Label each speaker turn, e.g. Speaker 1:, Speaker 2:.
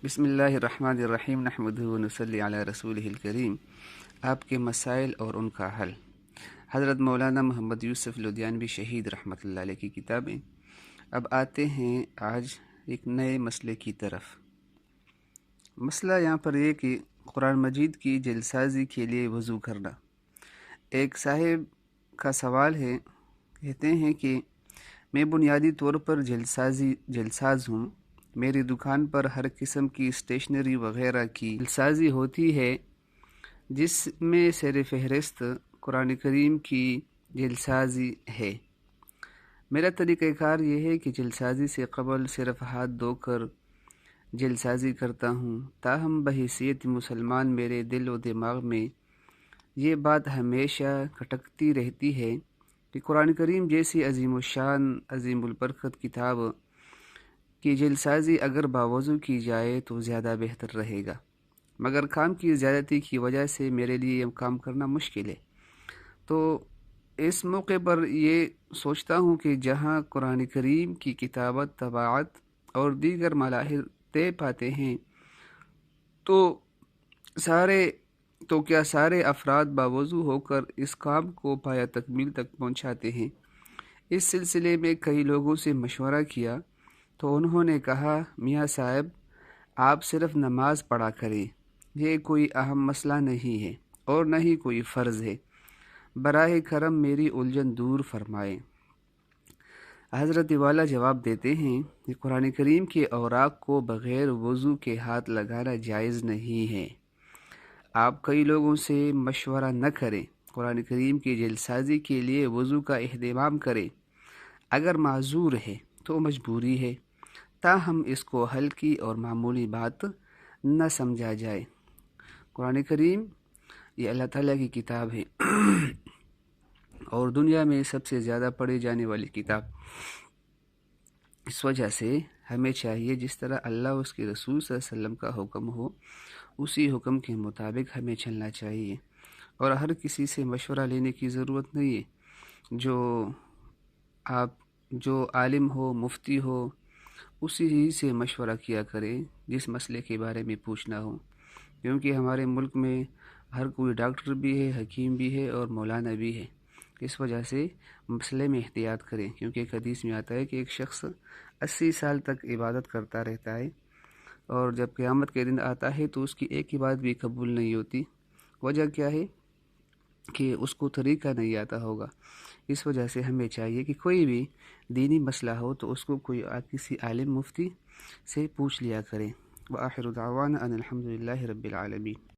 Speaker 1: بسم اللہ الرحمن الرحیم نحمدہ و نصلی علی رسولہ الکریم۔ آپ کے مسائل اور ان کا حل، حضرت مولانا محمد یوسف لدھیانوی شہید رحمۃ اللہ علیہ کی کتابیں۔ اب آتے ہیں آج ایک نئے مسئلے کی طرف۔ مسئلہ یہاں پر یہ کہ قرآن مجید کی جلسازی کے لیے وضو کرنا۔ ایک صاحب کا سوال ہے، کہتے ہیں کہ میں بنیادی طور پر جلساز ہوں۔ میری دکان پر ہر قسم کی اسٹیشنری وغیرہ کی جلسازی ہوتی ہے، جس میں سر فہرست قرآن کریم کی جلسازی ہے۔ میرا طریقہ کار یہ ہے کہ جلسازی سے قبل صرف ہاتھ دھو کر جلسازی کرتا ہوں، تاہم بحیثیت مسلمان میرے دل و دماغ میں یہ بات ہمیشہ کھٹکتی رہتی ہے کہ قرآن کریم جیسی عظیم الشان عظیم البرکت کتاب کی جلسازی اگر باوضو کی جائے تو زیادہ بہتر رہے گا، مگر کام کی زیادتی کی وجہ سے میرے لیے یہ کام کرنا مشکل ہے۔ تو اس موقع پر یہ سوچتا ہوں کہ جہاں قرآن کریم کی کتابت، طباعت اور دیگر مراحل طے پاتے ہیں تو کیا سارے افراد باوضو ہو کر اس کام کو پایہ تکمیل تک پہنچاتے ہیں؟ اس سلسلے میں کئی لوگوں سے مشورہ کیا تو انہوں نے کہا، میاں صاحب آپ صرف نماز پڑھا کریں، یہ کوئی اہم مسئلہ نہیں ہے اور نہ ہی کوئی فرض ہے، براہ کرم میری الجھن دور فرمائیں۔ حضرت والا جواب دیتے ہیں کہ قرآن کریم کے اوراق کو بغیر وضو کے ہاتھ لگانا جائز نہیں ہے۔ آپ کئی لوگوں سے مشورہ نہ کریں، قرآن کریم کی جلسازی کے لیے وضو کا اہتمام کریں۔ اگر معذور ہے تو مجبوری ہے، تاہم اس کو ہلکی اور معمولی بات نہ سمجھا جائے۔ قرآن کریم یہ اللہ تعالیٰ کی کتاب ہے اور دنیا میں سب سے زیادہ پڑھی جانے والی کتاب۔ اس وجہ سے ہمیں چاہیے جس طرح اللہ اور اس کے رسول صلی اللہ علیہ وسلم کا حکم ہو، اسی حکم کے مطابق ہمیں چلنا چاہیے، اور ہر کسی سے مشورہ لینے کی ضرورت نہیں ہے۔ جو عالم ہو، مفتی ہو، اسی سے مشورہ کیا کریں جس مسئلے کے بارے میں پوچھنا ہو، کیونکہ ہمارے ملک میں ہر کوئی ڈاکٹر بھی ہے، حکیم بھی ہے اور مولانا بھی ہے۔ اس وجہ سے مسئلے میں احتیاط کریں، کیونکہ ایک حدیث میں آتا ہے کہ ایک شخص 80 سال تک عبادت کرتا رہتا ہے، اور جب قیامت کے دن آتا ہے تو اس کی ایک عبادت بھی قبول نہیں ہوتی۔ وجہ کیا ہے؟ کہ اس کو طریقہ نہیں آتا ہوگا۔ اس وجہ سے ہمیں چاہیے کہ کوئی بھی دینی مسئلہ ہو تو اس کو کسی عالم مفتی سے پوچھ لیا کریں۔ وآخر دعوانا ان الحمد للہ رب العالمین۔